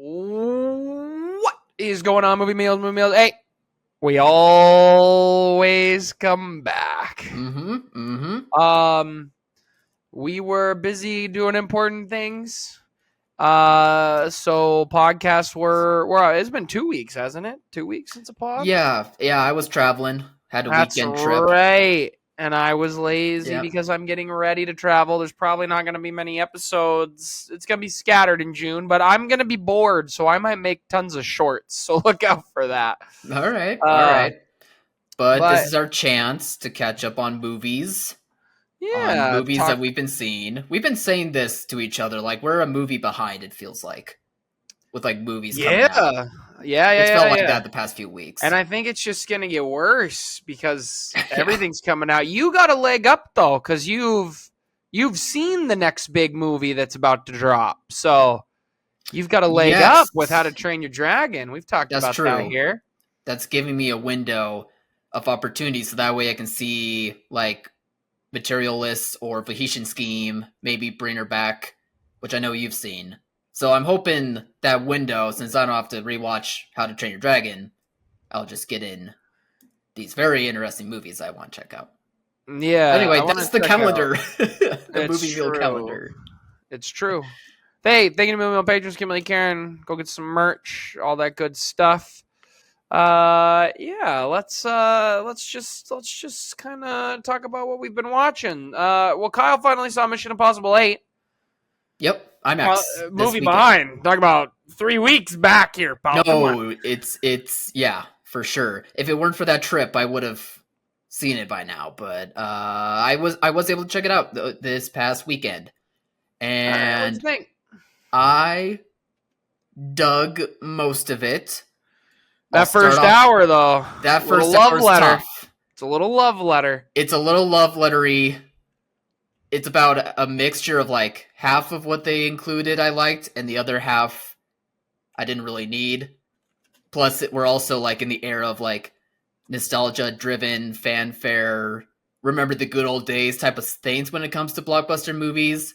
What is going on, movie meals? Hey, we always come back. We were busy doing important things. So podcasts were it's been 2 weeks, hasn't it? 2 weeks since a pod? Yeah, I was traveling. Had a That's weekend trip. right. And I was lazy Yep. because I'm getting ready to travel. There's probably not going to be many episodes. It's going to be scattered in June, but I'm going to be bored, so I might make tons of shorts. So look out for that. All right. But this is our chance to catch up on movies. On movies that we've been seeing. We've been saying this to each other, like we're a movie behind, it feels like. With like movies coming out. It's felt like that the past few weeks. And I think it's just going to get worse because everything's coming out. You got a leg up though, because you've seen the next big movie that's about to drop. So you've got a leg up with How to Train Your Dragon. We've talked about that here. That's giving me a window of opportunity, so that way I can see like Materialist or Tahitian Scheme, maybe Bring Her Back, which I know you've seen. So I'm hoping that window, since I don't have to rewatch How to Train Your Dragon, I'll just get in these very interesting movies I want to check out. Yeah. Anyway, that's the calendar. The movie meal calendar. It's true. Hey, thank you to Movie Meal patrons, Kimberly, Karen. Go get some merch, all that good stuff. Let's just kind of talk about what we've been watching. Well, Kyle finally saw Mission Impossible 8. Yep. IMAX. Movie behind. Talk about 3 weeks back here, pal. No, it's for sure. If it weren't for that trip, I would have seen it by now. But I was able to check it out this past weekend, and I dug most of it. That first hour, though. That first hour is tough. It's a little love letter. It's a little love lettery. It's about a mixture of like half of what they included I liked, and the other half I didn't really need. Plus, we're also like in the era of like nostalgia-driven fanfare, remember the good old days type of things when it comes to blockbuster movies.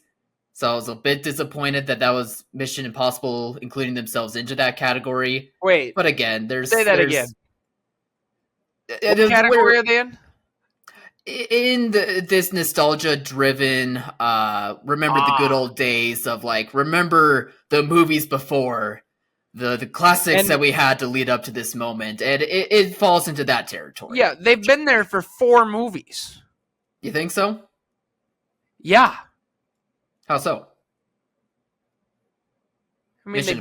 So I was a bit disappointed that was Mission Impossible including themselves into that category. Wait, but again, say that again. What category are they in? In this nostalgia-driven, remember the good old days of like, remember the movies before, the classics that we had to lead up to this moment, and it falls into that territory. Yeah, they've been there for 4 movies. You think so? Yeah. How so? I mean, they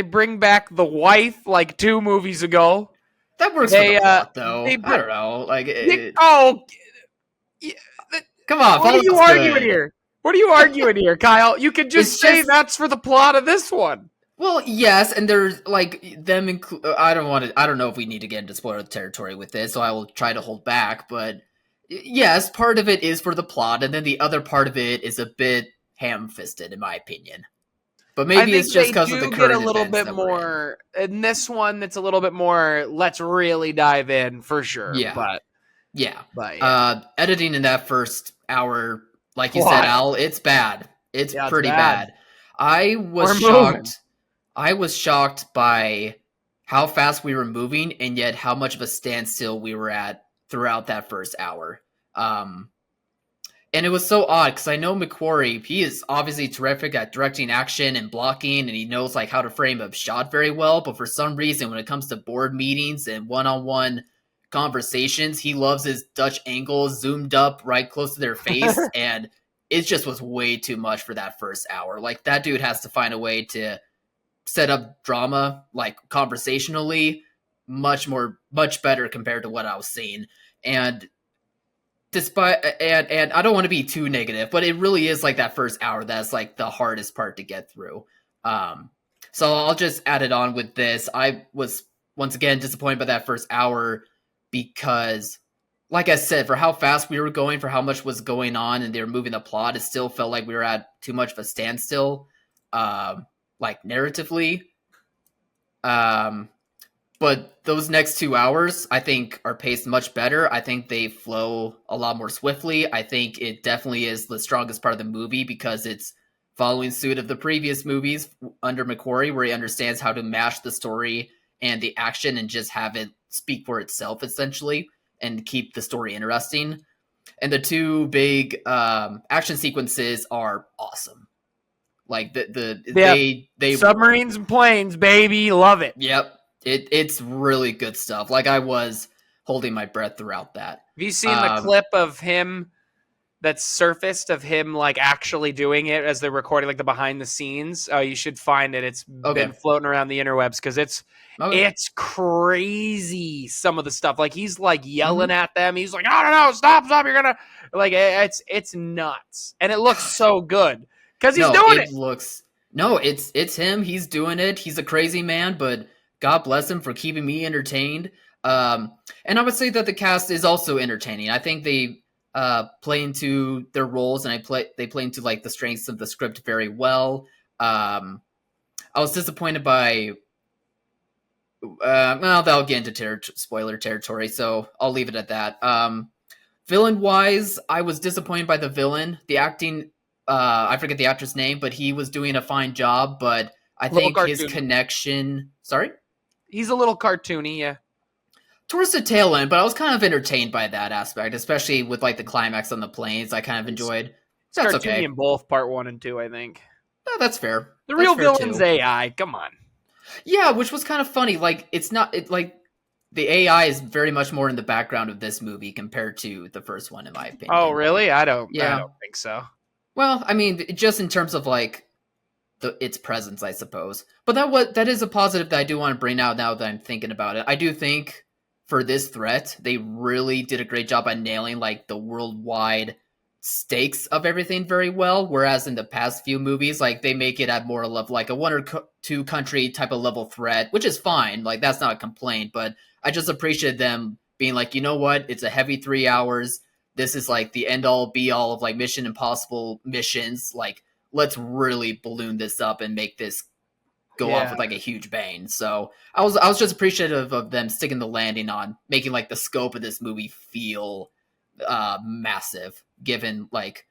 bring back the wife like 2 movies ago. That works for the plot, though. I don't know. Like, come on. What are you arguing here? What are you arguing here, Kyle? You could just say that's for the plot of this one. Well, yes, and there's like them. I don't know if we need to get into spoiler territory with this, so I will try to hold back. But yes, part of it is for the plot, and then the other part of it is a bit ham-fisted, in my opinion. But maybe it's just because of the current events. I think they do get a little bit more in this one. It's a little bit more. Let's really dive in for sure. Yeah, but editing in that first hour, like you said, Al, it's bad. It's pretty bad. I was shocked. I was shocked by how fast we were moving, and yet how much of a standstill we were at throughout that first hour. And it was so odd because I know McQuarrie, he is obviously terrific at directing action and blocking, and he knows like how to frame a shot very well. But for some reason, when it comes to board meetings and one-on-one conversations, he loves his Dutch angles zoomed up right close to their face, and it just was way too much for that first hour. Like, that dude has to find a way to set up drama, like conversationally, much better compared to what I was seeing. And and I don't want to be too negative, but it really is like that first hour that's like the hardest part to get through. So I'll just add it on with this. I was once again disappointed by that first hour because, like I said, for how fast we were going, for how much was going on, and they were moving the plot, it still felt like we were at too much of a standstill, like narratively. But those next 2 hours, I think, are paced much better. I think they flow a lot more swiftly. I think it definitely is the strongest part of the movie because it's following suit of the previous movies under McQuarrie, where he understands how to mash the story and the action and just have it speak for itself, essentially, and keep the story interesting. And the two big action sequences are awesome. Like they submarines and planes, baby, love it. Yep, it's really good stuff. Like I was holding my breath throughout that. Have you seen the clip of him that's surfaced of him like actually doing it as they're recording, like the behind the scenes? Oh, you should find it. It's been floating around the interwebs because it's crazy. Some of the stuff, like he's like yelling at them. He's like, I don't know, stop! You're gonna like it's nuts, and it looks so good because he's doing it. It's him. He's doing it. He's a crazy man, but God bless him for keeping me entertained. And I would say that the cast is also entertaining. I think they play into their roles, and they play into like the strengths of the script very well. I was disappointed by that'll get into spoiler territory, so I'll leave it at that. Villain wise, I was disappointed by the villain. The acting, I forget the actor's name, but he was doing a fine job, but I think his connection, sorry? He's a little cartoony, yeah. Towards the tail end, but I was kind of entertained by that aspect, especially with like the climax on the planes. I kind of enjoyed. That's cartoony in both part 1 and 2, I think. That's fair. The real villain's AI. Come on. Yeah, which was kind of funny. Like like the AI is very much more in the background of this movie compared to the first one, in my opinion. Oh, really? I don't think so. Well, I mean, just in terms of like its presence, I suppose. But that is a positive that I do want to bring out now that I'm thinking about it. I do think for this threat, they really did a great job at nailing like the worldwide stakes of everything very well. Whereas in the past few movies, like they make it at more of like a 1 or 2 country type of level threat, which is fine. Like that's not a complaint, but I just appreciate them being like, you know what? It's a heavy 3 hours. This is like the end all be all of like Mission Impossible missions. Like let's really balloon this up and make this go off with like a huge bang. So I was just appreciative of them sticking the landing on making like the scope of this movie feel massive, given like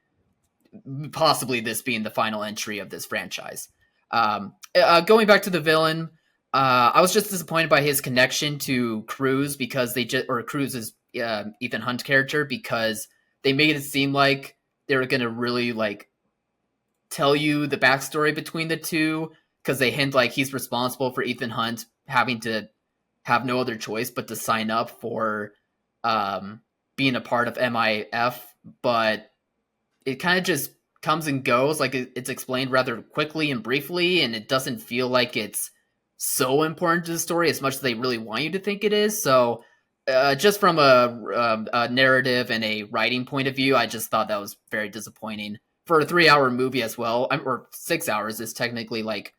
possibly this being the final entry of this franchise. Going back to the villain, I was just disappointed by his connection to Cruz Cruz's Ethan Hunt character, because they made it seem like they were going to really like tell you the backstory between the two, because they hint like he's responsible for Ethan Hunt having to have no other choice but to sign up for being a part of MIF, but it kind of just comes and goes. Like it's explained rather quickly and briefly, and it doesn't feel like it's so important to the story as much as they really want you to think it is. So just from a narrative and a writing point of view, I just thought that was very disappointing for a 3-hour movie as well. Or 6 hours is technically like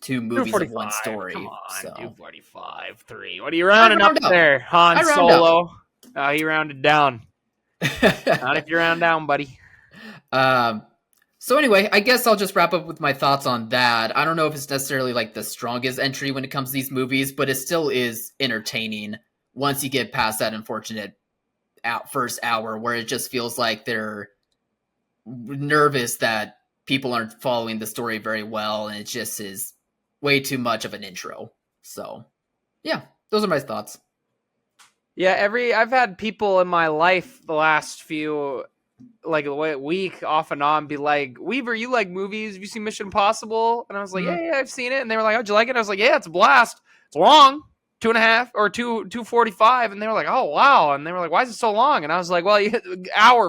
2 movies of one story. Come on, so. 245, 3. What are you rounding up there, Han Solo? He rounded down. Not if you round down, buddy. So anyway, I guess I'll just wrap up with my thoughts on that. I don't know if it's necessarily like the strongest entry when it comes to these movies, but it still is entertaining once you get past that unfortunate first hour where it just feels like they're nervous that people aren't following the story very well, and it just is way too much of an intro. So yeah, those are my thoughts. Yeah, I've had people in my life the last few like a week off and on be like, Weaver, you like movies? Have you seen Mission Impossible? And I was like, yeah, I've seen it. And they were like, how'd you like it? I was like, yeah, it's a blast. It's long, 2.5 or 2:45. And they were like, oh wow. And they were like, why is it so long? And I was like, well,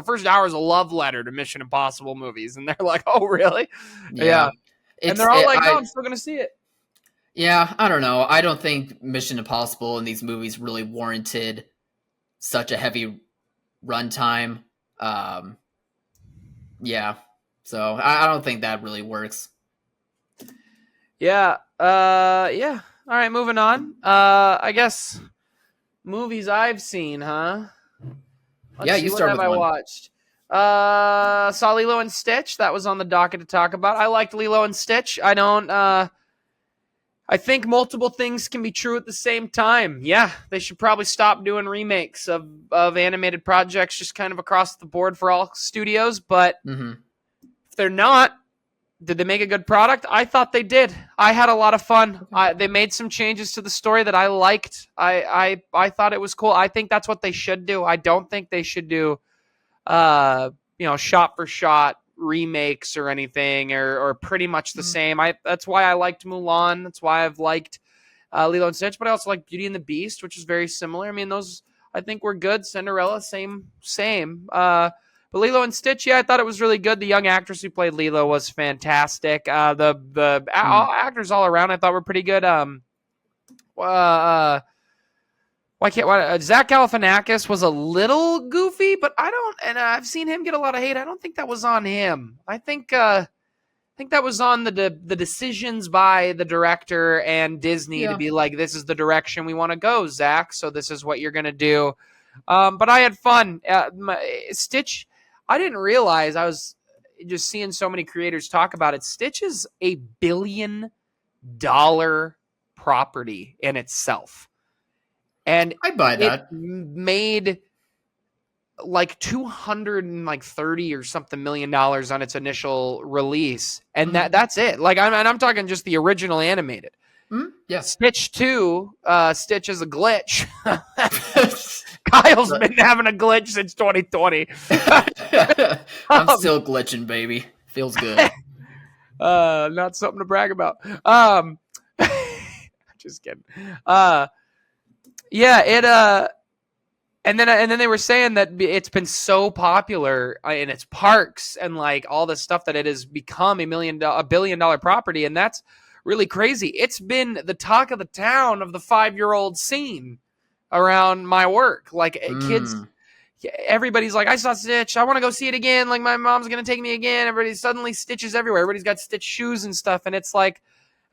first hour is a love letter to Mission Impossible movies. And they're like, oh really? Yeah. And they're all like, no, I'm still gonna see it. Yeah, I don't know. I don't think Mission Impossible in these movies really warranted such a heavy runtime. Yeah, so I don't think that really works. Yeah. Yeah. All right, moving on. I guess movies I've seen, huh? You start with one. What have I watched? Saw Lilo and Stitch. That was on the docket to talk about. I liked Lilo and Stitch. I think multiple things can be true at the same time. Yeah, they should probably stop doing remakes of animated projects just kind of across the board for all studios. But if they're not, Did they make a good product? I thought they did. I had a lot of fun. They made some changes to the story that I liked. I thought it was cool. I think that's what they should do. I don't think they should do, shot for shot remakes or anything, or pretty much the same. That's why I liked Mulan. That's why I've liked Lilo and Stitch, but I also like Beauty and the Beast, which is very similar. I mean, those I think were good. Cinderella, same. But Lilo and Stitch, yeah, I thought it was really good. The young actress who played Lilo was fantastic. The actors all around I thought were pretty good. Zach Galifianakis was a little goofy, but I've seen him get a lot of hate. I don't think that was on him. I think that was on the decisions by the director and Disney to be like, this is the direction we want to go, Zach. So this is what you're gonna do. But I had fun. Stitch. I didn't realize, I was just seeing so many creators talk about it. Stitch is a $1 billion property in itself. And I buy that. It made like 230 or something $million on its initial release. And that's it. Like, I'm talking just the original animated. Yeah. Stitch 2, Stitch is a glitch. Kyle's been having a glitch since 2020. I'm still glitching, baby. Feels good. Not something to brag about. Just kidding. And then they were saying that it's been so popular in its parks and like all this stuff that it has become $1 billion property, and that's really crazy. It's been the talk of the town of the 5-year-old scene around my work. Like kids, everybody's like, I saw Stitch. I want to go see it again. Like, my mom's going to take me again. Everybody suddenly Stitches everywhere. Everybody's got Stitch shoes and stuff. And it's like,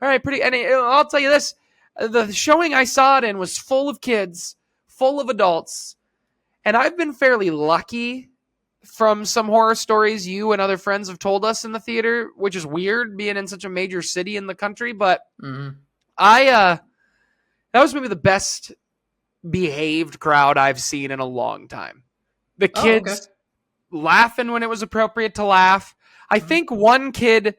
all right, pretty. And I'll tell you this, the showing I saw it in was full of kids, full of adults. And I've been fairly lucky from some horror stories you and other friends have told us in the theater, which is weird being in such a major city in the country. But that was maybe the best behaved crowd I've seen in a long time. The kids laughing when it was appropriate to laugh. I think one kid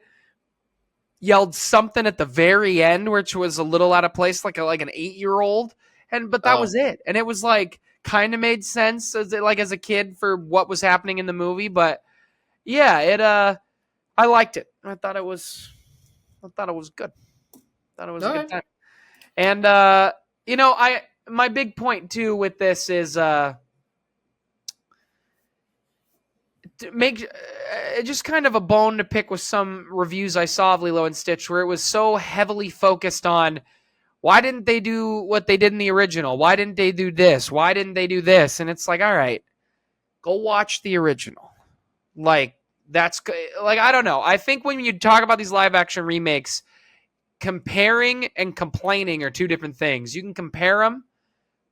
yelled something at the very end, which was a little out of place, like an 8-year-old. But that was it. And it was like, kind of made sense as a kid for what was happening in the movie. But yeah, I liked it. I thought it was good. Thought it was a good time. And my big point too with this is just kind of a bone to pick with some reviews I saw of Lilo and Stitch, where it was so heavily focused on, why didn't they do what they did in the original? Why didn't they do this? Why didn't they do this? And it's like, all right, go watch the original. Like, that's like, I don't know. I think when you talk about these live action remakes, comparing and complaining are two different things. You can compare them,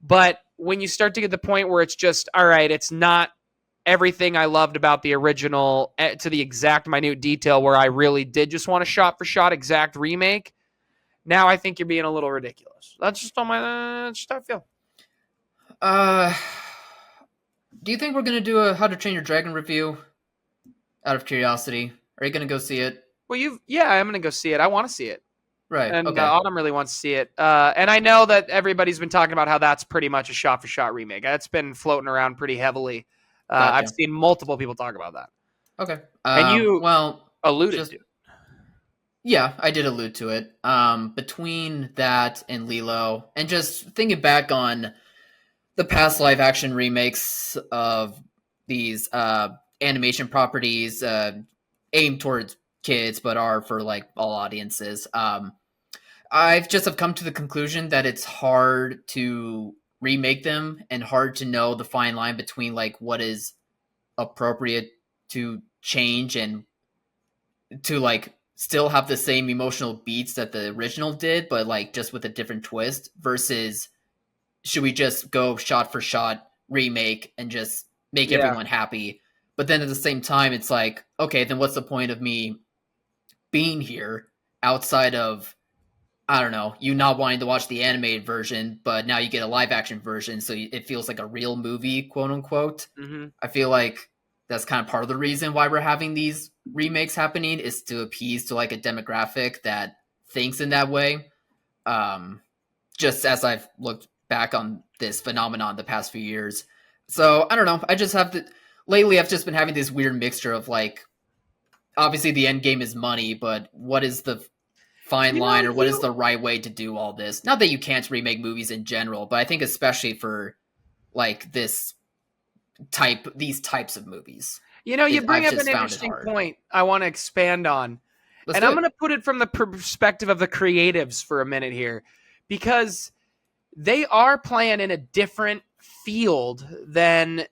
but when you start to get the point where it's just, all right, it's not everything I loved about the original to the exact minute detail where I really did just want a shot for shot exact remake. Now I think you're being a little ridiculous. That's just that's just how I feel. Do you think we're gonna do a How to Train Your Dragon review? Out of curiosity, are you gonna go see it? Well, I'm gonna go see it. I want to see it. Right. And Autumn really wants to see it. And I know that everybody's been talking about how that's pretty much a shot for shot remake. That's been floating around pretty heavily. Gotcha. I've seen multiple people talk about that. Okay. And you alluded to it. Yeah, I did allude to it. Between that and Lilo, and just thinking back on the past live action remakes of these animation properties aimed towards kids, but are for like all audiences. I've just have come to the conclusion that it's hard to remake them and hard to know the fine line between like what is appropriate to change and to like still have the same emotional beats that the original did, but like just with a different twist, versus should we just go shot for shot remake and just make everyone happy? But then at the same time, it's like, okay, then what's the point of me being here outside of, I don't know, you not wanting to watch the animated version, but now you get a live action version, so it feels like a real movie, quote unquote. I feel like that's kind of part of the reason why we're having these remakes happening, is to appease to like a demographic that thinks in that way. Just as I've looked back on this phenomenon the past few years. So I don't know. I just have to, lately I've just been having this weird mixture of like, obviously the end game is money, but what is the fine line, or what is the right way to do all this? Not that you can't remake movies in general, but I think especially for like these types of movies. You bring up an interesting point I want to expand on. I'm going to put it from the perspective of the creatives for a minute here, because they are playing in a different field than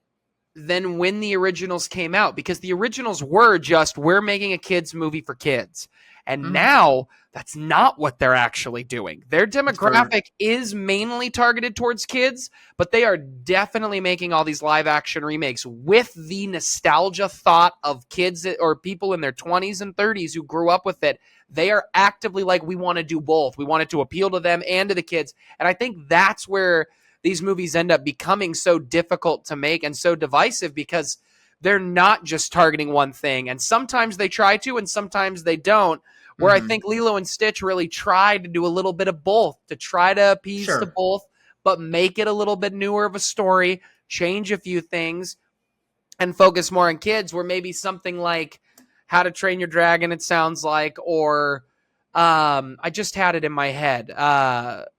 when the originals came out, because the originals were just, we're making a kids movie for kids. And now that's not what they're actually doing. Their demographic is mainly targeted towards kids, but they are definitely making all these live action remakes with the nostalgia thought of kids or people in their 20s and 30s who grew up with it. They are actively like, we want to do both. We want it to appeal to them and to the kids. And I think that's where these movies end up becoming so difficult to make and so divisive, because they're not just targeting one thing. And sometimes they try to, and sometimes they don't. Where I think Lilo and Stitch really tried to do a little bit of both, to try to appease to both, but make it a little bit newer of a story, change a few things, and focus more on kids, where maybe something like How to Train Your Dragon, it sounds like, or I just had it in my head,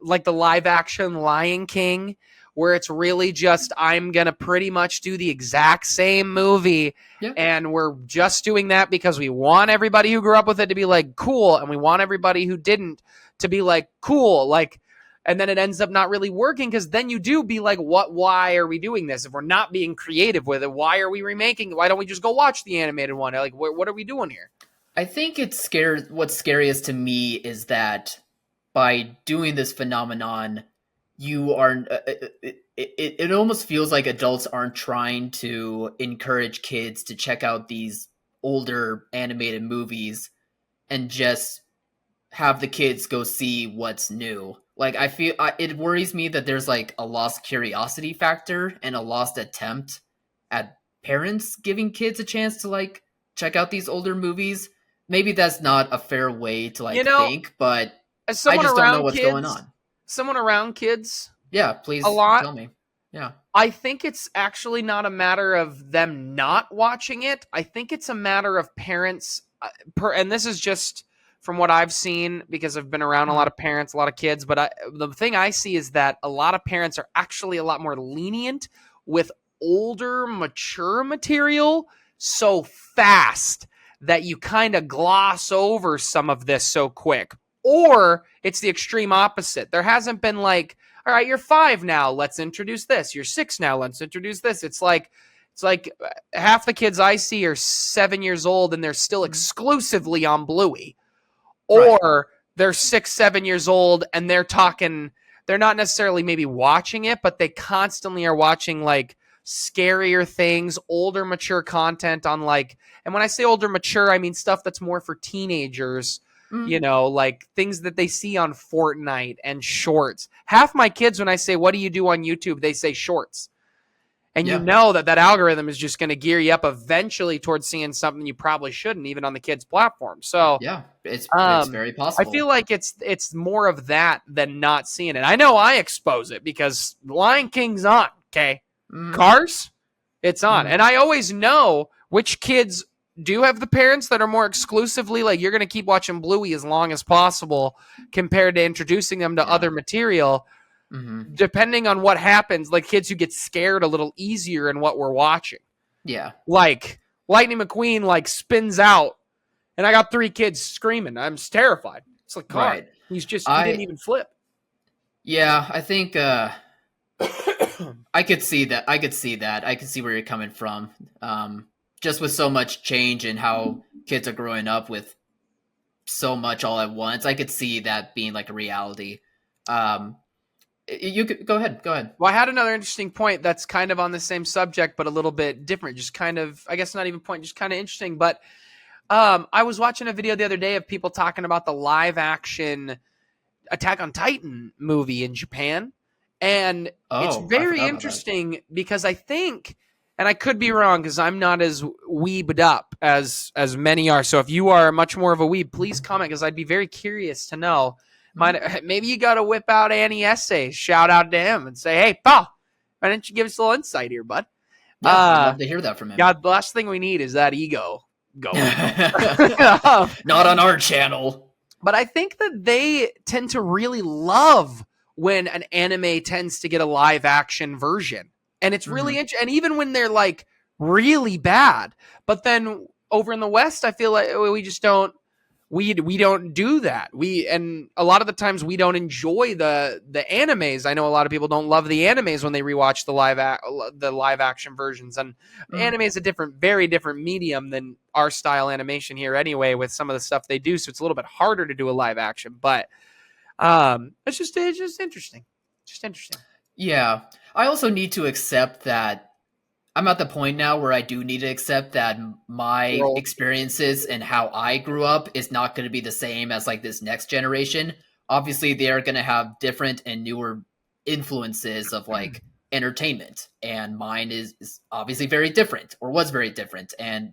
like the live action Lion King, where it's really just, I'm going to pretty much do the exact same movie. Yeah. And we're just doing that because we want everybody who grew up with it to be like, cool. And we want everybody who didn't to be like, cool. Like, and then it ends up not really working, because then you do be like, why are we doing this? If we're not being creative with it, why are we remaking it? Why don't we just go watch the animated one? Like, what are we doing here? I think what's scariest to me is that by doing this phenomenon, you are it almost feels like adults aren't trying to encourage kids to check out these older animated movies and just have the kids go see what's new. Like, I feel it worries me that there's like a lost curiosity factor and a lost attempt at parents giving kids a chance to like check out these older movies. Maybe that's not a fair way to like think, but I just don't know what's going on. Someone around kids, yeah, please tell me. Yeah, I think it's actually not a matter of them not watching it. I think it's a matter of parents, and this is just from what I've seen, because I've been around a lot of parents, a lot of kids. But the thing I see is that a lot of parents are actually a lot more lenient with older, mature material so fast that you kind of gloss over some of this so quick. Or it's the extreme opposite. There hasn't been like, all right, you're 5 now, let's introduce this. You're 6 now, let's introduce this. It's like half the kids I see are 7 years old and they're still exclusively on Bluey. Or they're 6, 7 years old and they're not necessarily maybe watching it, but they constantly are watching like scarier things, older, mature content on like, and when I say older, mature, I mean stuff that's more for teenagers. Like things that they see on Fortnite and shorts. Half my kids, when I say, what do you do on YouTube? They say shorts. And you know that algorithm is just going to gear you up eventually towards seeing something you probably shouldn't, even on the kids' platform. So yeah, it's very possible. I feel like it's more of that than not seeing it. I know I expose it because Lion King's on, okay? Cars, it's on. And I always know which kids do have the parents that are more exclusively like, you're going to keep watching Bluey as long as possible compared to introducing them to other material. Depending on what happens, like kids who get scared a little easier in what we're watching. Yeah. Like Lightning McQueen like spins out and I got 3 kids screaming. I'm terrified. It's like, God, he didn't even flip. Yeah, I think I could see that. I could see where you're coming from. Just with so much change and how kids are growing up with so much all at once, I could see that being like a reality. You could go ahead. Well, I had another interesting point that's kind of on the same subject, but a little bit different. Just kind of, I guess not even point, just kind of interesting. But I was watching a video the other day of people talking about the live action Attack on Titan movie in Japan. And it's very interesting because I think and I could be wrong because I'm not as weebed up as many are. So if you are much more of a weeb, please comment because I'd be very curious to know. Maybe you got to whip out Annie Essay, shout out to him, and say, "Hey, pal, why didn't you give us a little insight here, bud?" Yeah, I'd love to hear that from him. God, the last thing we need is that ego going. Not on our channel. But I think that they tend to really love when an anime tends to get a live action version. And it's really interesting. And even when they're like really bad, but then over in the West, I feel like we just don't, we don't do that. And a lot of the times we don't enjoy the animes. I know a lot of people don't love the animes when they rewatch the live action versions. And anime is a very different medium than our style animation here anyway, with some of the stuff they do. So it's a little bit harder to do a live action, but it's just interesting. Just interesting. Yeah. I also need to accept that I'm at the point now where I do need to accept that my experiences and how I grew up is not going to be the same as like this next generation. Obviously, they are going to have different and newer influences of like entertainment, and mine is obviously very different, or was very different. And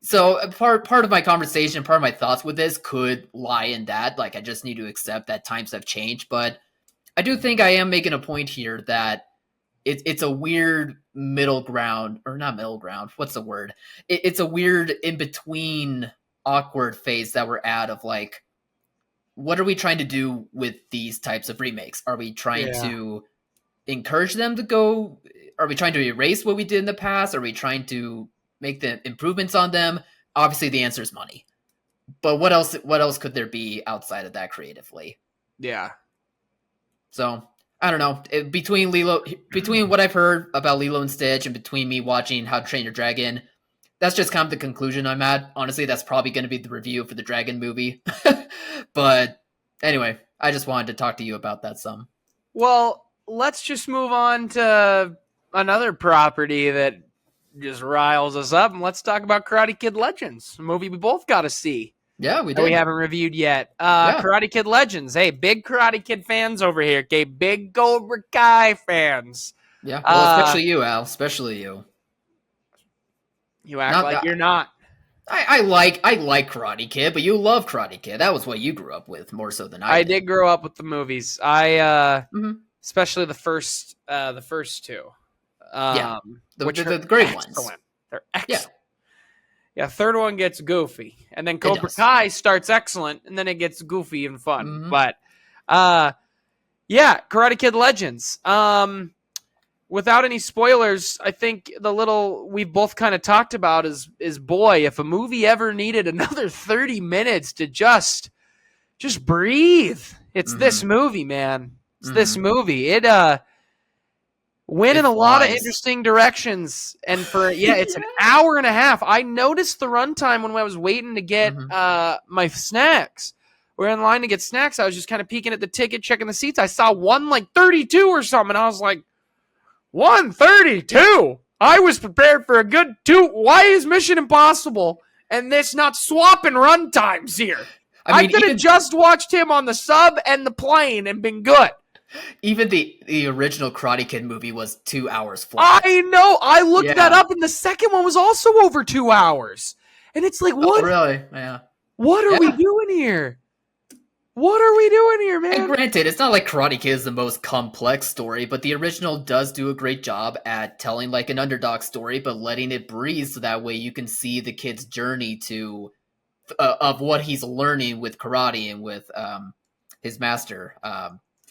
so part of my conversation, part of my thoughts with this could lie in that. Like, I just need to accept that times have changed, but I do think I am making a point here that it's a weird middle ground, or not middle ground. What's the word? It's a weird in between awkward phase that we're at of like, what are we trying to do with these types of remakes? Are we trying to encourage them to go? Are we trying to erase what we did in the past? Are we trying to make the improvements on them? Obviously the answer is money, but what else could there be outside of that creatively? Yeah. So I don't know. Between what I've heard about Lilo and Stitch and between me watching How to Train Your Dragon, that's just kind of the conclusion I'm at. Honestly, that's probably going to be the review for the Dragon movie. But anyway, I just wanted to talk to you about that some. Well, let's just move on to another property that just riles us up, and let's talk about Karate Kid Legends, a movie we both got to see. Yeah, we did. We haven't reviewed yet. Karate Kid Legends. Hey, big Karate Kid fans over here. Okay, big Cobra Kai fans. Yeah, well, especially you, Al. Especially you. You act like you're not. I like Karate Kid, but you love Karate Kid. That was what you grew up with more so than I did. I did grow up with the movies. Especially the first two. Which are the great ones. They're excellent. Yeah, third one gets goofy, and then Cobra Kai starts excellent, and then it gets goofy and fun. But, Karate Kid Legends. Without any spoilers, I think we've both kind of talked about is boy, if a movie ever needed another 30 minutes to just breathe, it's this movie, man. It's this movie. It went in a lot of interesting directions, and it's an hour and a half. I noticed the runtime when I was waiting to get my snacks. We're in line to get snacks. I was just kind of peeking at the ticket, checking the seats. I saw 1:32 or something, and I was like, 1:32? I was prepared for a good 2. Why is Mission Impossible and this not swapping runtimes here? I could have just watched him on the sub and the plane and been good. Even the original Karate Kid movie was 2 hours flat. I know. I looked that up, and the second one was also over 2 hours. And it's like, what? Oh, really? Yeah. What are we doing here? What are we doing here, man? And granted, it's not like Karate Kid is the most complex story, but the original does do a great job at telling like an underdog story, but letting it breathe so that way you can see the kid's journey of what he's learning with karate and with his master,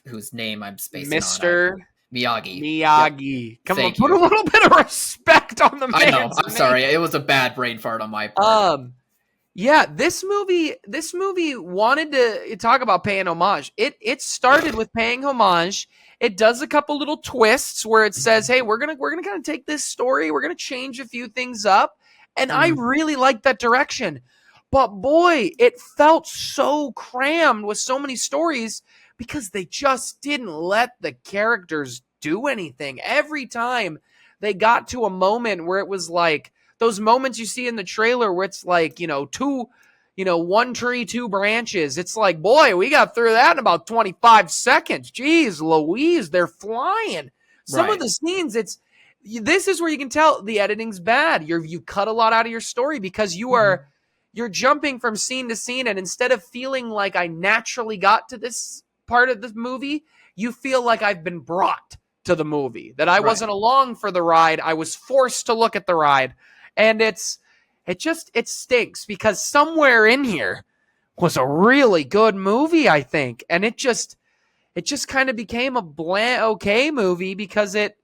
whose name I'm spacing Mr. on. Miyagi. Miyagi. Come on, put a little bit of respect on the man's name. I know. I'm sorry. It was a bad brain fart on my part. Yeah, this movie wanted to talk about paying homage. It started with paying homage. It does a couple little twists where it says, "Hey, we're gonna kind of take this story. We're gonna change a few things up," and I really like that direction. But boy, it felt so crammed with so many stories because they just didn't let the characters do anything. Every time they got to a moment where it was like those moments you see in the trailer where it's like, one tree, two branches. It's like, boy, we got through that in about 25 seconds. Jeez Louise, they're flying. Some of the scenes, this is where you can tell the editing's bad. You cut a lot out of your story because you're jumping from scene to scene, and instead of feeling like I naturally got to this part of the movie, you feel like I've been brought to the movie, that I wasn't along for the ride. I was forced to look at the ride. And it stinks because somewhere in here was a really good movie, I think. And it just kind of became a bland, okay movie because it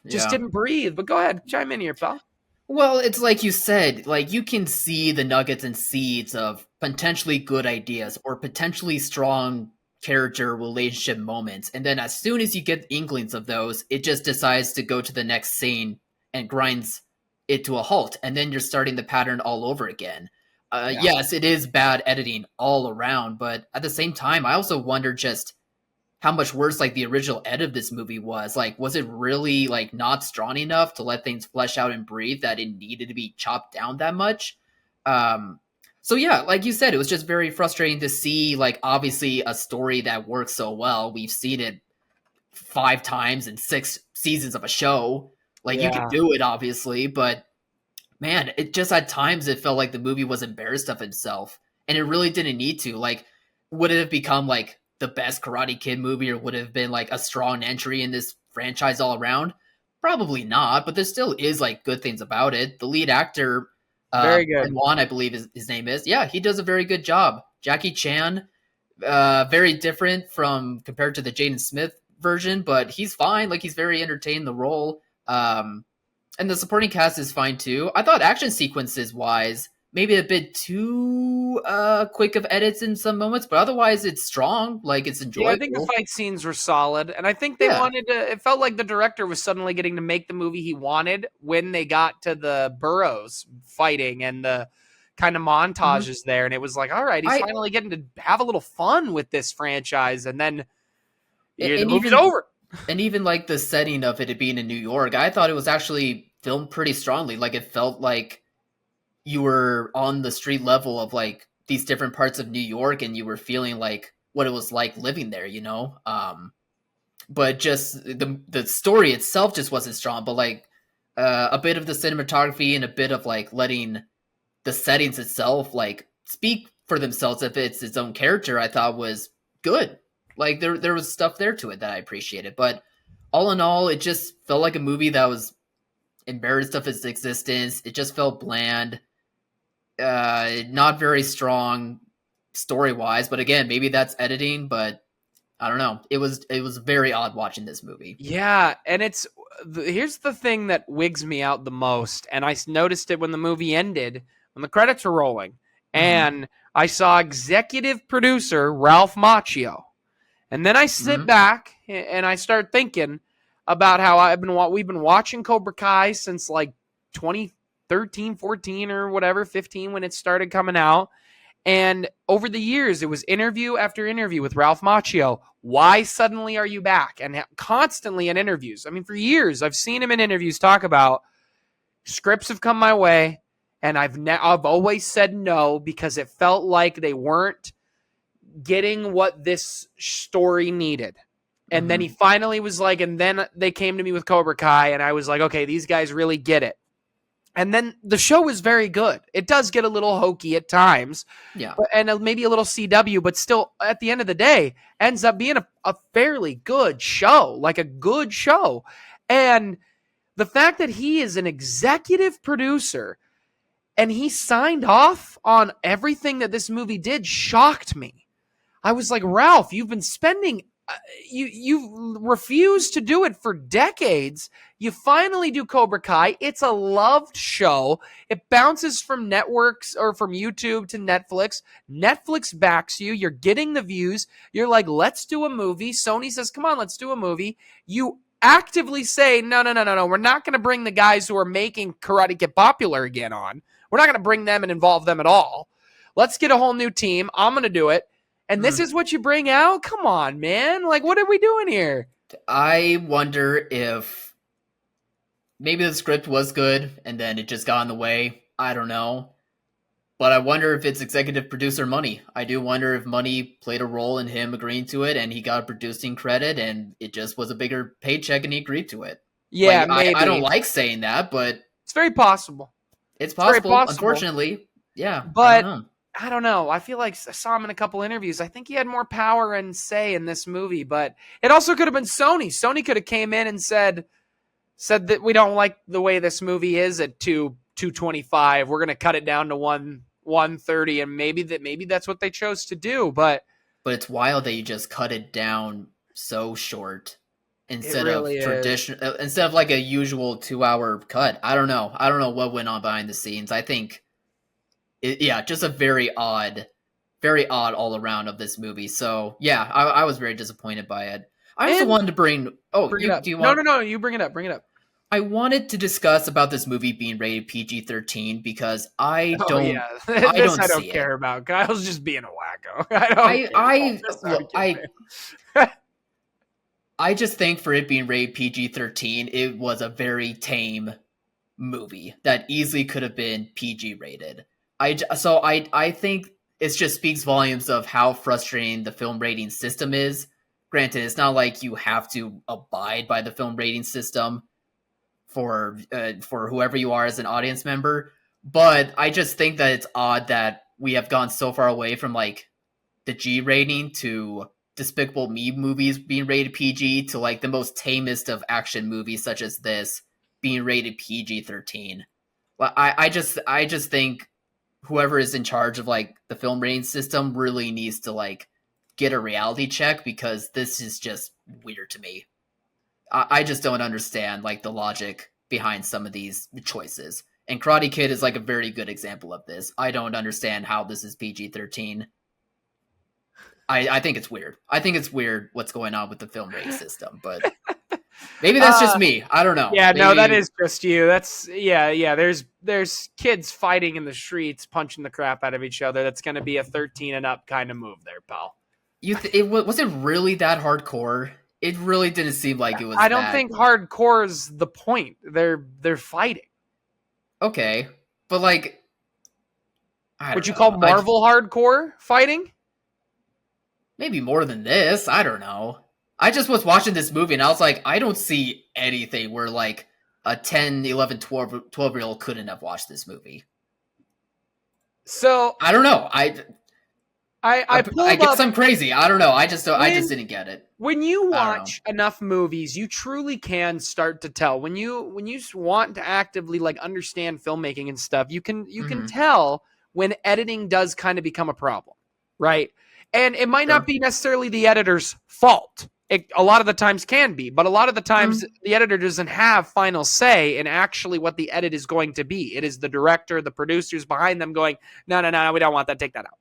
just didn't breathe. But go ahead, chime in here, pal. Well, it's like you said, like you can see the nuggets and seeds of potentially good ideas or potentially strong character relationship moments. And then as soon as you get inklings of those, it just decides to go to the next scene and grinds it to a halt. And then you're starting the pattern all over again. Yes, it is bad editing all around. But at the same time, I also wonder just how much worse like the original edit of this movie was. Like, was it really like not strong enough to let things flesh out and breathe that it needed to be chopped down that much? So yeah, like you said, it was just very frustrating to see like obviously a story that works so well. We've seen it 5 times in 6 seasons of a show. Like you can do it obviously, but man, it just at times it felt like the movie was embarrassed of itself, and it really didn't need to. Like, would it have become like the best Karate Kid movie, or would it have been like a strong entry in this franchise all around? Probably not, but there still is like good things about it. The lead actor, very good, Juan, I believe his name is. Yeah, he does a very good job. Jackie Chan, very different from compared to the Jaden Smith version, but he's fine. Like he's very entertained in the role. And the supporting cast is fine too. I thought action sequences wise, maybe a bit too quick of edits in some moments, but otherwise it's strong. Like it's enjoyable. Yeah, I think the fight scenes were solid, and I think they wanted to. It felt like the director was suddenly getting to make the movie he wanted when they got to the burrows fighting and the kind of montages there, and it was like, all right, he's finally getting to have a little fun with this franchise, and then the movie's over. And even like the setting of it being in New York, I thought it was actually filmed pretty strongly. Like it felt like you were on the street level of like these different parts of New York, and you were feeling like what it was like living there, you know? But just the story itself just wasn't strong, but like a bit of the cinematography and a bit of like letting the settings itself like speak for themselves if it's its own character, I thought was good. Like there was stuff there to it that I appreciated, but all in all, it just felt like a movie that was embarrassed of its existence. It just felt bland, not very strong story wise. But again, maybe that's editing. But I don't know. It was very odd watching this movie. Yeah, and here's the thing that wigs me out the most, and I noticed it when the movie ended, when the credits were rolling, and I saw executive producer Ralph Macchio. And then I sit back and I start thinking about how we've been watching Cobra Kai since like 2013, 14 or whatever, 15 when it started coming out. And over the years, it was interview after interview with Ralph Macchio. Why suddenly are you back? And constantly in interviews. I mean, for years, I've seen him in interviews talk about scripts have come my way, and I've always said no because it felt like they weren't getting what this story needed. And then he finally was like, and then they came to me with Cobra Kai, and I was like, okay, these guys really get it. And then the show is very good. It does get a little hokey at times, and maybe a little CW, but still, at the end of the day, ends up being a fairly good show, like a good show. And the fact that he is an executive producer and he signed off on everything that this movie did shocked me. I was like, Ralph, you've been spending, you refused to do it for decades. You finally do Cobra Kai. It's a loved show. It bounces from networks or from YouTube to Netflix. Netflix backs you. You're getting the views. You're like, let's do a movie. Sony says, come on, let's do a movie. You actively say, no. We're not going to bring the guys who are making Karate Kid popular again on. We're not going to bring them and involve them at all. Let's get a whole new team. I'm going to do it. And this is what you bring out? Come on, man. Like, what are we doing here? I wonder if maybe the script was good and then it just got in the way. I don't know. But I wonder if it's executive producer money. I do wonder if money played a role in him agreeing to it and he got producing credit and it just was a bigger paycheck and he agreed to it. Yeah, Like, maybe. I don't like saying that, but it's very possible. It's possible. Unfortunately, yeah. But I don't know. I feel like I saw him in a couple interviews. I think he had more power and say in this movie, but it also could have been Sony. Sony could have came in and said that we don't like the way this movie is at 225. We're going to cut it down to 130, and maybe that's what they chose to do. But it's wild that you just cut it down so short instead of like a usual 2-hour cut. I don't know what went on behind the scenes. I think just a very odd all around of this movie. So yeah, I was very disappointed by it. I also wanted to bring it up. No, you bring it up. I wanted to discuss about this movie being rated PG-13 because I don't care about. Kyle's just being a wacko. I just think for it being rated PG-13, it was a very tame movie that easily could have been PG rated. I think it just speaks volumes of how frustrating the film rating system is. Granted, it's not like you have to abide by the film rating system for whoever you are as an audience member, but I just think that it's odd that we have gone so far away from like the G rating to Despicable Me movies being rated PG to like the most tamest of action movies such as this being rated PG-13. Well, I just think whoever is in charge of like the film rating system really needs to like get a reality check, because this is just weird to me. I just don't understand like the logic behind some of these choices. And Karate Kid is like a very good example of this. I don't understand how this is PG-13. I think it's weird. I think it's weird what's going on with the film rating system, but maybe that's just me. I don't know. Yeah, no, that is just you. That's there's kids fighting in the streets, punching the crap out of each other. That's going to be a 13 and up kind of move there, pal. Was it really that hardcore? It really didn't seem like it was. I don't think hardcore is the point. They're fighting. Okay, but like, would you call Marvel hardcore fighting? Maybe more than this. I don't know. I just was watching this movie and I was like, I don't see anything where like a 10, 11, 12-year-old couldn't have watched this movie. So I don't know. I guess I'm crazy. I don't know. I just didn't get it. When you watch enough movies, you truly can start to tell. When you want to actively like understand filmmaking and stuff, you can tell when editing does kind of become a problem, right? And it might not be necessarily the editor's fault. It a lot of the times can be, but a lot of the times the editor doesn't have final say in actually what the edit is going to be. It is the director, the producers behind them going, no, we don't want that. Take that out.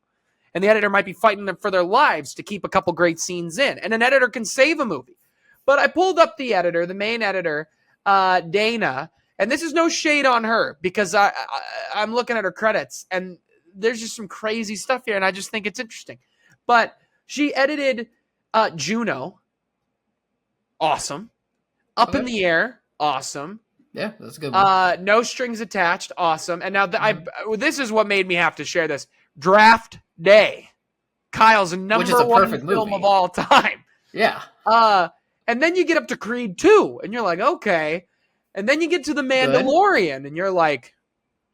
And the editor might be fighting them for their lives to keep a couple great scenes in. And an editor can save a movie. But I pulled up the editor, the main editor, Dana, and this is no shade on her because I'm looking at her credits and there's just some crazy stuff here and I just think it's interesting. But she edited Juno, awesome. Up in the Air, awesome. Yeah, that's a good one. No Strings Attached, awesome. And now this is what made me have to share this. Draft Day, Kyle's number one film of all time. Yeah. And then you get up to Creed 2, and you're like, okay. And then you get to The Mandalorian, and you're like,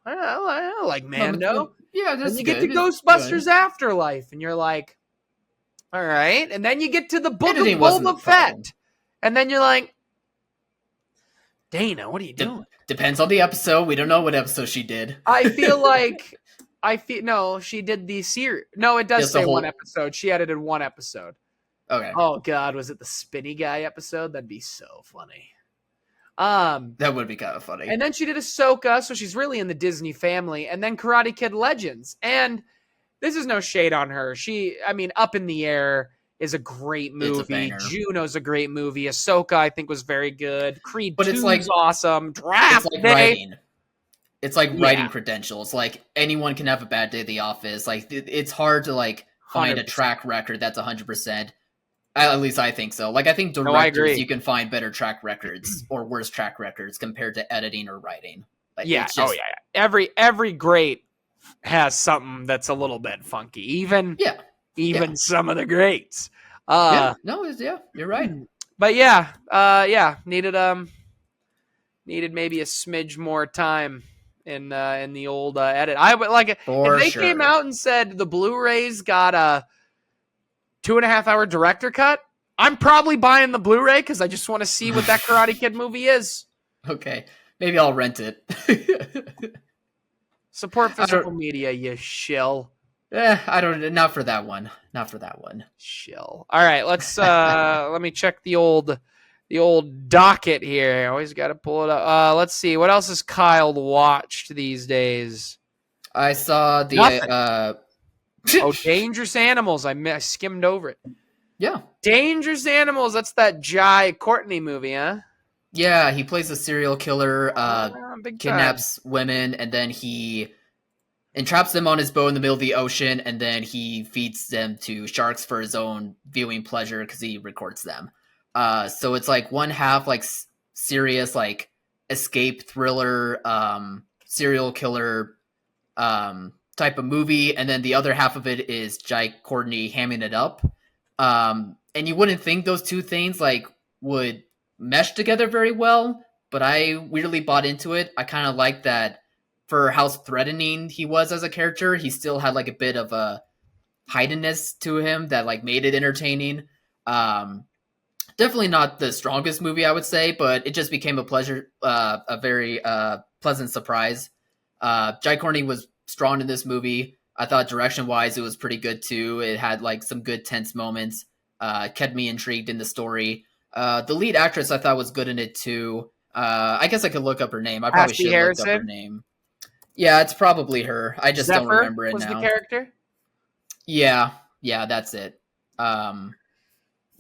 I like Mando. Yeah, that's good. And you get to Ghostbusters Afterlife, and you're like, all right. And then you get to the Book of Boba Fett. And then you're like, Dana, what are you doing? Depends on the episode. We don't know what episode she did. I feel no, she did the series. No, it does say one episode. She edited one episode. Okay. Oh God, was it the Spinny Guy episode? That'd be so funny. That would be kind of funny. And then she did Ahsoka, so she's really in the Disney family. And then Karate Kid Legends. And this is no shade on her. Up in the Air is a great movie. Juno's a great movie. Ahsoka, I think, was very good. Creed 2 is awesome. Draft Day. It's like writing credentials. Like anyone can have a bad day at the office. Like it's hard to like find 100%. A track record that's 100%. At least I think so. Like I think directors, you can find better track records or worse track records compared to editing or writing. Like, Every great has something that's a little bit funky. Even some of the greats. You're right. But needed needed maybe a smidge more time in the old edit. I would like if they came out and said the Blu-rays got a 2.5 hour director cut. I'm probably buying the Blu-ray because I just want to see what that Karate Kid movie is. Okay, maybe I'll rent it. Support physical media, you shill. I don't. Not for that one. Shill. All right, let's let me check the old docket here. I always got to pull it up. Let's see what else has Kyle watched these days. I saw the Dangerous Animals. I skimmed over it. Yeah, Dangerous Animals. That's that Jai Courtney movie, huh? Yeah, he plays a serial killer, kidnaps women, and then he entraps them on his boat in the middle of the ocean, and then he feeds them to sharks for his own viewing pleasure because he records them. So it's like one half like serious like escape thriller, serial killer type of movie, and then the other half of it is Jai Courtney hamming it up. And you wouldn't think those two things like would mesh together very well, but I weirdly bought into it. I kind of like that for how threatening he was as a character. He still had like a bit of a heightenedness to him that like made it entertaining. Definitely not the strongest movie, I would say, but it just became a pleasure, a very pleasant surprise. Jai Courtney was strong in this movie. I thought direction-wise, it was pretty good too. It had like some good tense moments. Kept me intrigued in the story. The lead actress I thought was good in it too. I guess I could look up her name. I probably should look up her name. Yeah, it's probably her. I just don't remember it now. Was the character? Yeah, that's it.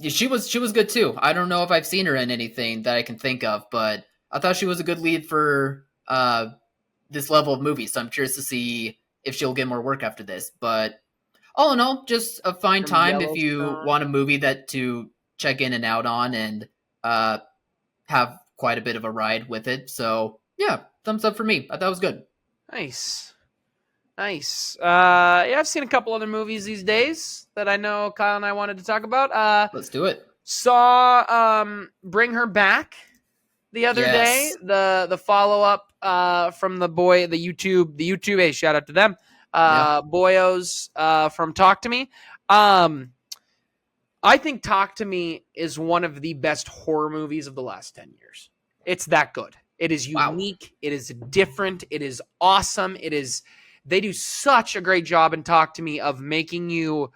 She was good too. I don't know if I've seen her in anything that I can think of, but I thought she was a good lead for this level of movie. So I'm curious to see if she'll get more work after this. But all in all, just a fine time if you want a movie that to check in and out on and have quite a bit of a ride with it. So yeah, thumbs up for me. I thought it was good. Nice. Yeah, I've seen a couple other movies these days that I know Kyle and I wanted to talk about. Let's do it. Saw Bring Her Back the other day. The follow up from the YouTube. Hey, shout out to them. Boyos from Talk to Me. I think Talk to Me is one of the best horror movies of the last 10 years. It's that good. It is unique. Wow. It is different. It is awesome. They do such a great job in Talk to Me of making you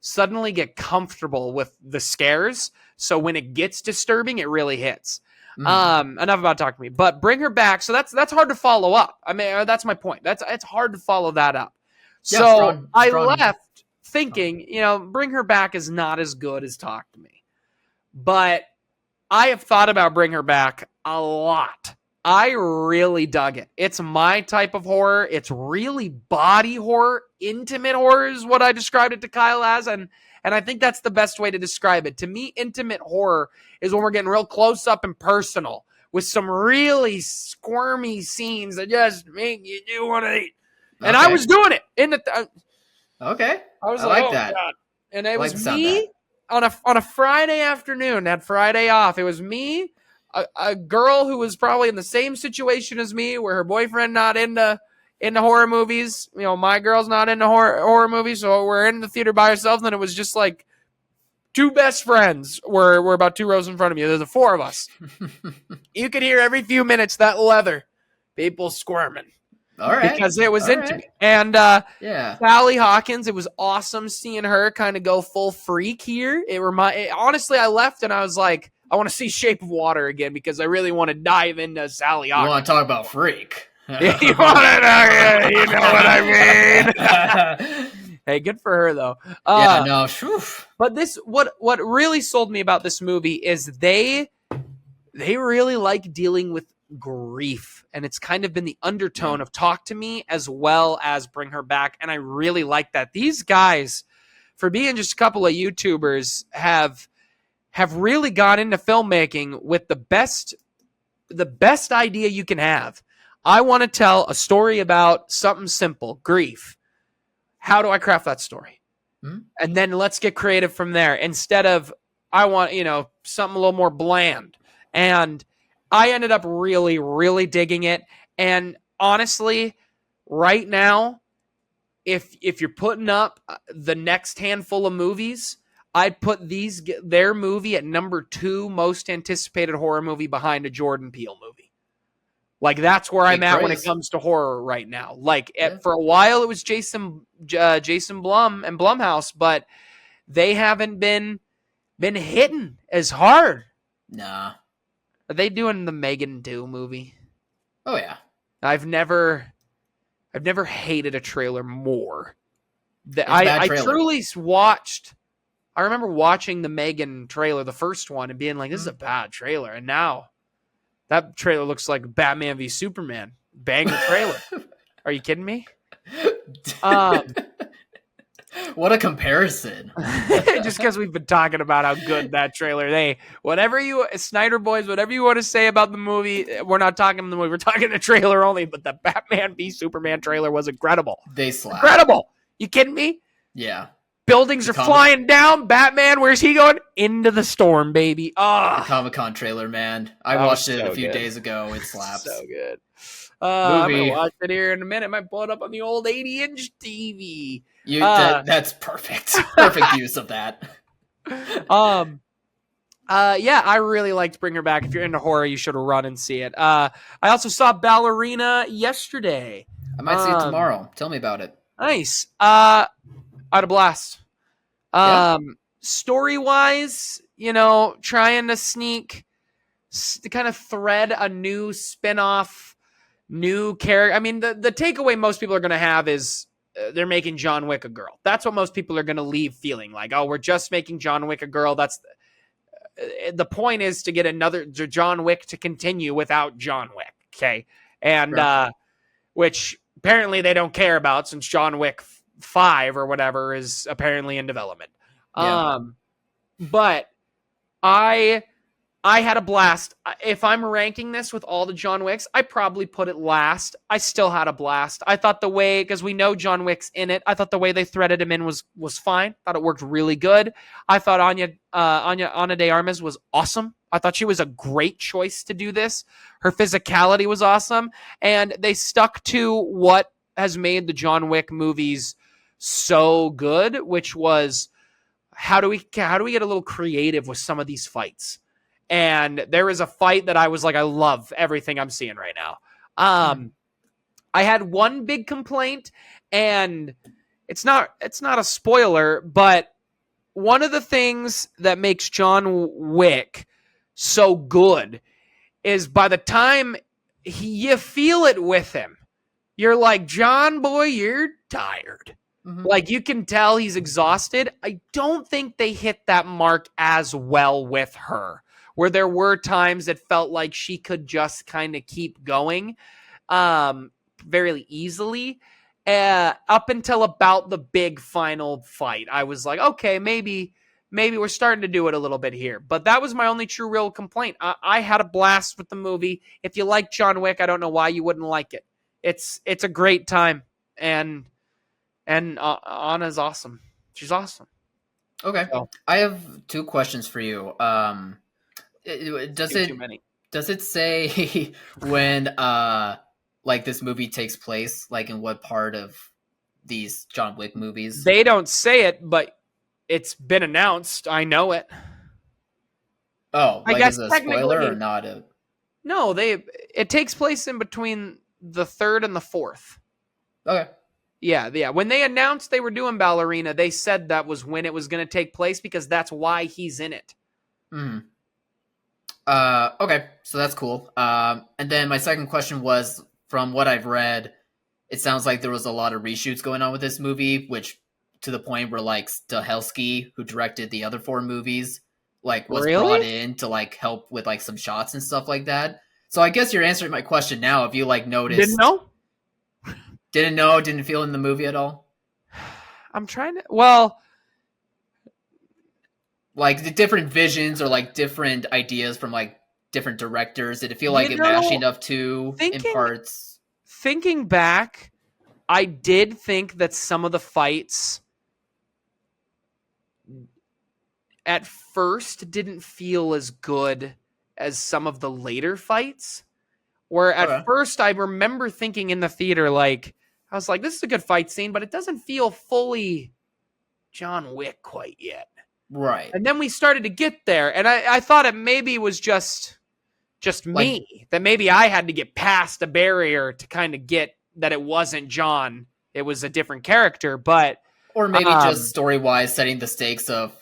suddenly get comfortable with the scares. So when it gets disturbing, it really hits. Enough about Talk to Me, but Bring Her Back. So that's hard to follow up. I mean, that's my point. It's hard to follow that up. So I left thinking, Bring Her Back is not as good as Talk to Me, but I have thought about Bring Her Back a lot. I really dug it. It's my type of horror. It's really body horror. Intimate horror is what I described it to Kyle as, and I think that's the best way to describe it. To me, intimate horror is when we're getting real close up and personal with some really squirmy scenes that just make you do want to eat. And I was doing it in the. Okay, I was like that. God. And it was me on a Friday afternoon. Had Friday off. It was me. A girl who was probably in the same situation as me, where her boyfriend not into horror movies. My girl's not into horror movies, so we're in the theater by ourselves. And it was just like two best friends. We're about 2 rows in front of me. There's the 4 of us. You could hear every few minutes that leather, people squirming. All right, because it was intimate. And Sally Hawkins, it was awesome seeing her kind of go full freak here. Honestly, I left and I was like, I want to see Shape of Water again because I really want to dive into Sally Hawkins. You want to talk about freak? You want to know? You know what I mean? Hey, good for her though. But what really sold me about this movie is they really like dealing with grief, and it's kind of been the undertone of Talk to Me as well as Bring Her Back, and I really like that. These guys, for being just a couple of YouTubers, have really gone into filmmaking with the best idea you can have. I want to tell a story about something simple, grief. How do I craft that story? And then let's get creative from there. Instead of, I want, something a little more bland. And I ended up really, really digging it. And honestly, right now, if you're putting up the next handful of movies, I'd put their movie at number 2 most anticipated horror movie behind a Jordan Peele movie. Like, that's where I'm at when it comes to horror right now. Like, for a while, it was Jason Blum and Blumhouse, but they haven't been hitting as hard. Nah. Are they doing the Megan 2 movie? Oh, yeah. I've never hated a trailer more. I truly watched. I remember watching the Megan trailer, the first one, and being like, "This is a bad trailer." And now, that trailer looks like Batman v Superman. Banger trailer. Are you kidding me? What a comparison. Just because we've been talking about how good that trailer. Snyder boys, whatever you want to say about the movie, we're not talking the movie. We're talking the trailer only. But the Batman v Superman trailer was incredible. They slapped. Incredible. You kidding me? Yeah. Buildings are flying down. Batman, where's he going? Into the storm, baby. The Comic-Con trailer, man. I watched it a few days ago. It slaps. So good. I'm going to watch it here in a minute. Might pull it up on the old 80-inch TV. That's perfect. Perfect use of that. Yeah, I really liked Bring Her Back. If you're into horror, you should run and see it. I also saw Ballerina yesterday. I might see it tomorrow. Tell me about it. Nice. I had a blast. Story-wise, trying to kind of thread a new spin-off, new character. I mean, the takeaway most people are going to have is they're making John Wick a girl. That's what most people are going to leave feeling like. Oh, we're just making John Wick a girl. That's the point, is to get another John Wick to continue without John Wick. Okay. And, which apparently they don't care about, since John Wick 5 or whatever is apparently in development. Yeah. But I had a blast. If I'm ranking this with all the John Wicks, I probably put it last. I still had a blast. I thought because we know John Wick's in it, I thought the way they threaded him in was fine. Thought it worked really good. I thought Ana de Armas was awesome. I thought she was a great choice to do this. Her physicality was awesome, and they stuck to what has made the John Wick movies so good, which was how do we get a little creative with some of these fights. And there is a fight that I was like, I love everything I'm seeing right now. I had one big complaint, and it's not a spoiler, but one of the things that makes John Wick so good is by the time you feel it with him, you're like, John, boy, you're tired. Mm-hmm. Like, you can tell he's exhausted. I don't think they hit that mark as well with her, where there were times it felt like she could just kind of keep going very easily. Up until about the big final fight, I was like, okay, maybe we're starting to do it a little bit here. But that was my only true real complaint. I had a blast with the movie. If you like John Wick, I don't know why you wouldn't like it. It's a great time, and Anna's awesome. She's awesome. Okay, so, I have 2 questions for you. Does it say when like this movie takes place, like in what part of these John Wick movies? They don't say it, but it's been announced. I know it. Oh, I guess is it a spoiler or not? No, it takes place in between the 3rd and the 4th. Okay. Yeah. When they announced they were doing Ballerina, they said that was when it was going to take place, because that's why he's in it. Hmm. Okay, so that's cool. And then my second question was, from what I've read, it sounds like there was a lot of reshoots going on with this movie, which to the point where like Stahelski, who directed the other 4 movies, like was brought in to like help with like some shots and stuff like that. So I guess you're answering my question now. If you like noticed, didn't know, didn't feel in the movie at all. I'm trying to. Well. Like the different visions or like different ideas from like different directors. Did it feel like it mashing up too in parts? Thinking back, I did think that some of the fights at first didn't feel as good as some of the later fights. Where at first I remember thinking in the theater, like, I was like, this is a good fight scene, but it doesn't feel fully John Wick quite yet. Right. And then we started to get there, and I thought it maybe was just me, that maybe I had to get past a barrier to kind of get that it wasn't John. It was a different character, but... Or maybe just story-wise setting the stakes of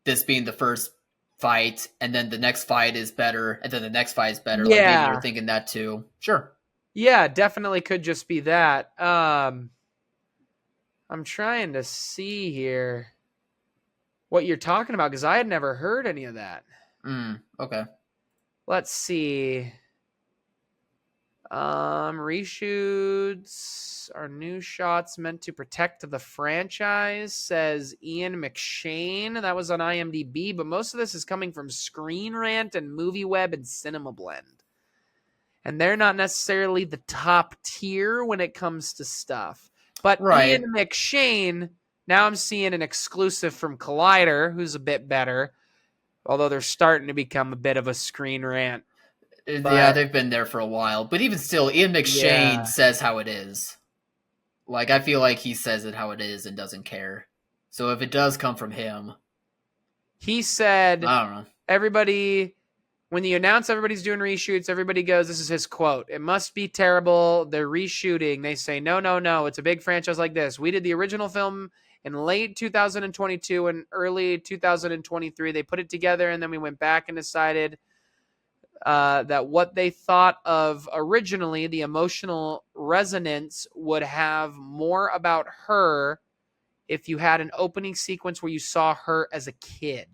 this being the first fight, and then the next fight is better, and then the next fight is better. Yeah. Like maybe you're thinking that too. Sure. Yeah, definitely could just be that. I'm trying to see here what you're talking about, because I had never heard any of that. Okay. Let's see. Reshoots are new shots meant to protect the franchise, says Ian McShane. That was on IMDb, but most of this is coming from Screen Rant and MovieWeb and Cinema Blend. And they're not necessarily the top tier when it comes to stuff. But Ian McShane, now I'm seeing an exclusive from Collider, who's a bit better, although they're starting to become a bit of a Screen Rant. Yeah, they've been there for a while. But even still, Ian McShane says how it is. Like, I feel like he says it how it is and doesn't care. So if it does come from him... He said, I don't know. Everybody... When you announce everybody's doing reshoots, everybody goes, this is his quote, "It must be terrible. They're reshooting." They say, no. It's a big franchise like this. We did the original film in late 2022 and early 2023. They put it together, and then we went back and decided that what they thought of originally, the emotional resonance, would have more about her if you had an opening sequence where you saw her as a kid.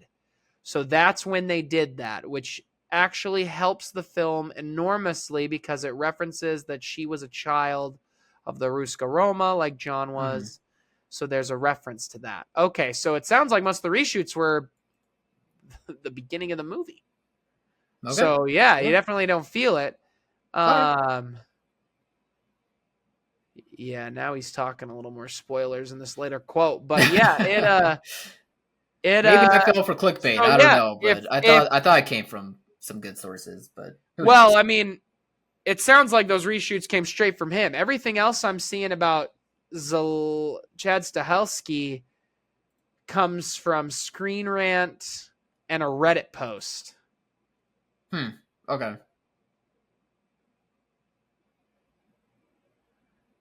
So that's when they did that, which actually helps the film enormously because it references that she was a child of the Ruska Roma like John was. So there's a reference to that. Okay, so it sounds like most of the reshoots were the beginning of the movie. Okay. So yeah, you definitely don't feel it. Yeah, now he's talking a little more spoilers in this later quote. But yeah, maybe I fell for clickbait. I don't know, but I thought it came from some good sources, but well, I mean, it sounds like those reshoots came straight from him. Everything else I'm seeing about Chad Stahelski comes from Screen Rant and a Reddit post. Okay.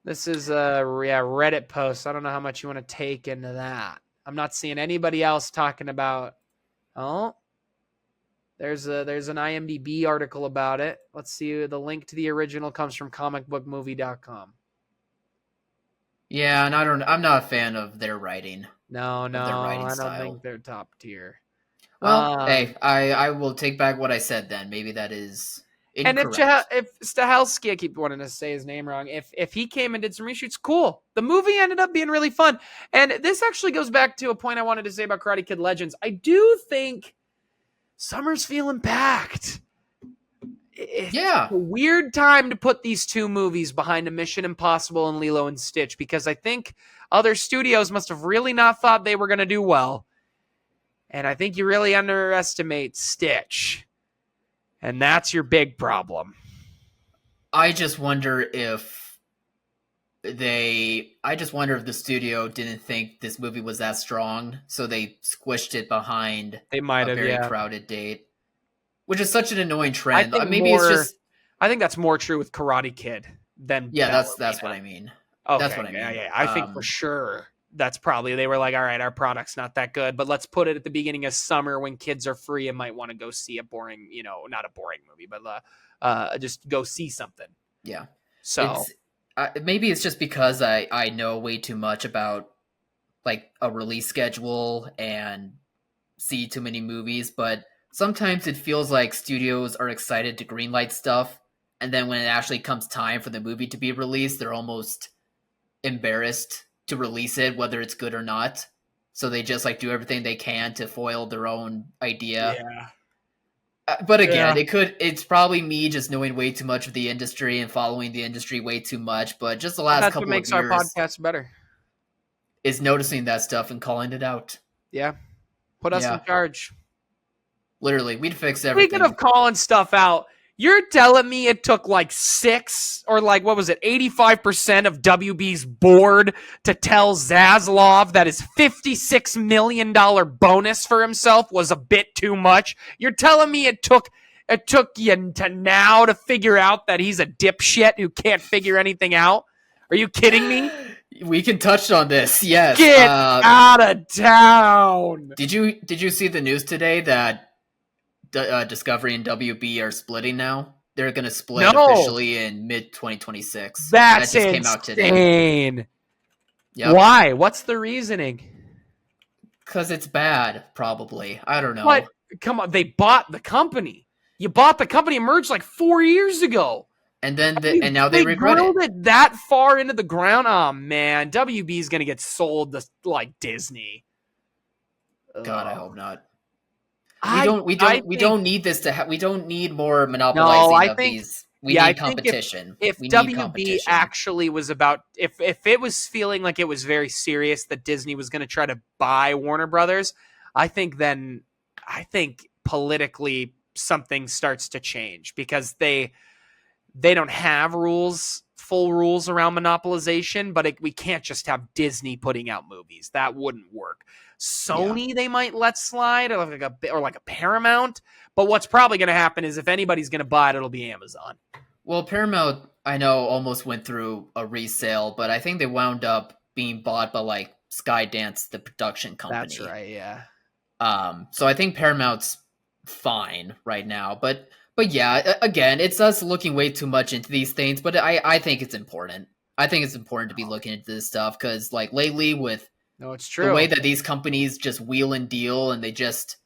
This is a Reddit post. I don't know how much you want to take into that. I'm not seeing anybody else talking about. Oh, there's an IMDb article about it. Let's see. The link to the original comes from comicbookmovie.com. Yeah, and I'm not a fan of their writing. No, I don't think they're top tier. Well, hey, I will take back what I said then. Maybe that is incorrect. And if Stahelski, I keep wanting to say his name wrong, if he came and did some reshoots, cool. The movie ended up being really fun. And this actually goes back to a point I wanted to say about Karate Kid Legends. I do think summer's feeling packed. It's a weird time to put these two movies behind a Mission Impossible and Lilo and Stitch, because I think other studios must have really not thought they were going to do well. And I think you really underestimate Stitch. And that's your big problem. I just wonder if the studio didn't think this movie was that strong, so they squished it behind a very crowded date, which is such an annoying trend. I think that's more true with Karate Kid than that's what I mean. Okay, that's what I mean. Yeah. I think for sure that's probably, they were like, all right, our product's not that good, but let's put it at the beginning of summer when kids are free and might want to go see a boring, not a boring movie, but just go see something. Yeah. So maybe it's just because I know way too much about like a release schedule and see too many movies, but sometimes it feels like studios are excited to greenlight stuff, and then when it actually comes time for the movie to be released, they're almost embarrassed to release it, whether it's good or not. So they just do everything they can to foil their own idea. Yeah. But again, it's probably me just knowing way too much of the industry and following the industry way too much. But just the last couple of years, that's what makes our podcast better. Is noticing that stuff and calling it out. Yeah. Put us in charge. Literally, we'd fix everything. Speaking of calling stuff out, you're telling me it took like 6 or like, what was it, 85% of WB's board to tell Zaslav that his $56 million bonus for himself was a bit too much? You're telling me it took you to now to figure out that he's a dipshit who can't figure anything out? Are you kidding me? We can touch on this. Yes. Get out of town. Did you see the news today that Discovery and WB are splitting now? They're going to split officially in mid-2026. That just came out today. Yep. Why? What's the reasoning? Because it's bad, probably. I don't know. But come on, they bought the company. You bought the company, merged like 4 years ago. And then and now they regret it. It that far into the ground. Oh man, WB is going to get sold to like Disney. God, I hope not. We don't need this to we don't need more monopolizing these. We need competition. If WB actually was about if it was feeling like it was very serious that Disney was going to try to buy Warner Brothers, I think politically something starts to change because they don't have full rules around monopolization, but we can't just have Disney putting out movies. That wouldn't work. Sony, they might let slide, or like a Paramount. But what's probably going to happen is if anybody's going to buy it, it'll be Amazon. Well, Paramount, I know, almost went through a resale, but I think they wound up being bought by like Skydance, the production company. That's right, yeah. So I think Paramount's fine right now, but yeah, again, it's us looking way too much into these things, but I think it's important. I think it's important to be looking into this stuff because, like, lately with it's true. The way that these companies just wheel and deal and they just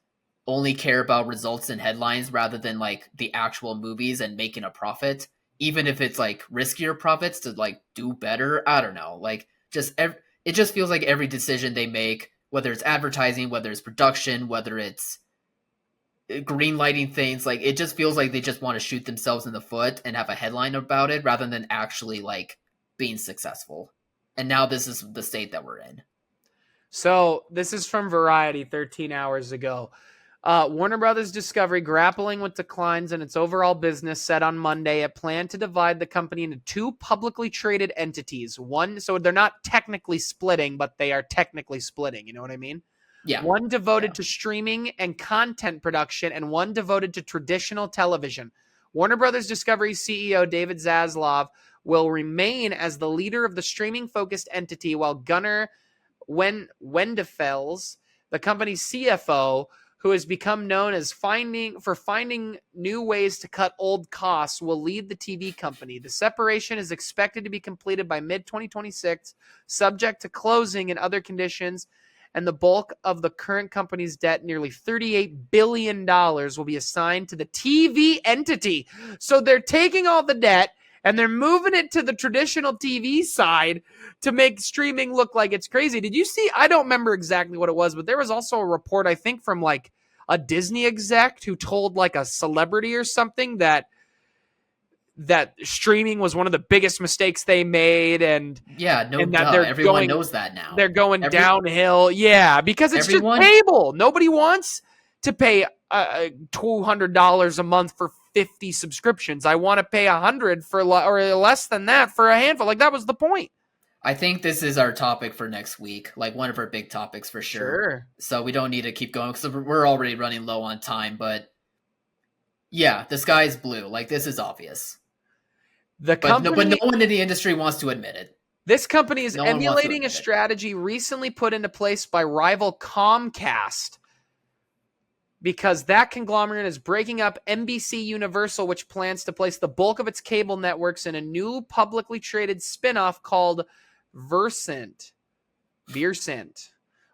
only care about results and headlines rather than, like, the actual movies and making a profit, even if it's, like, riskier profits to, like, do better. I don't know. Like, it just feels like every decision they make, whether it's advertising, whether it's production, whether it's green lighting things, like it just feels like they just want to shoot themselves in the foot and have a headline about it rather than actually like being successful. And now this is the state that we're in. So this is from Variety 13 hours ago. Warner Brothers Discovery grappling with declines in its overall business said on Monday it planned to divide the company into 2 publicly traded entities. One, so they're not technically splitting, but they are technically splitting. You know what I mean? Yeah. One devoted to streaming and content production and one devoted to traditional television. Warner Brothers Discovery CEO David Zaslav will remain as the leader of the streaming-focused entity while Gunnar Wendefels, the company's CFO, who has become known as finding new ways to cut old costs, will lead the TV company. The separation is expected to be completed by mid-2026, subject to closing and other conditions, and the bulk of the current company's debt, nearly $38 billion, will be assigned to the TV entity. So they're taking all the debt and they're moving it to the traditional TV side to make streaming look like it's crazy. Did you see? I don't remember exactly what it was, but there was also a report, I think, from like a Disney exec who told like a celebrity or something that streaming was one of the biggest mistakes they made, and everyone knows that now. They're going downhill, because it's just cable. Nobody wants to pay $200 a month for 50 subscriptions. I want to pay $100 for or less than that for a handful. Like that was the point. I think this is our topic for next week, like one of our big topics for sure. So we don't need to keep going because we're already running low on time. But yeah, the sky is blue. Like this is obvious. But no one in the industry wants to admit it. This company is emulating a strategy recently put into place by rival Comcast, because that conglomerate is breaking up NBC Universal, which plans to place the bulk of its cable networks in a new publicly traded spinoff called Versant,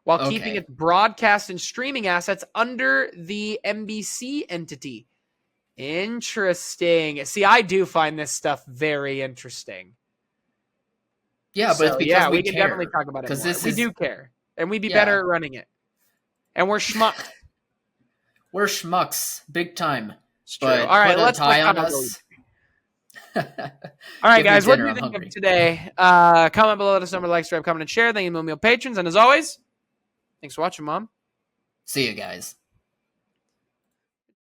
while keeping its broadcast and streaming assets under the NBC entity. Interesting. See, I do find this stuff very interesting. Yeah, but it's because we can definitely talk about it more. We do care, and we'd be better at running it. And we're schmucks. We're schmucks, big time. But all right, let's tie on us. All right, guys, what do you think of today? Comment below, let us know, like, subscribe, comment, and share. Thank you, Meal patrons, and as always, thanks for watching, Mom. See you guys.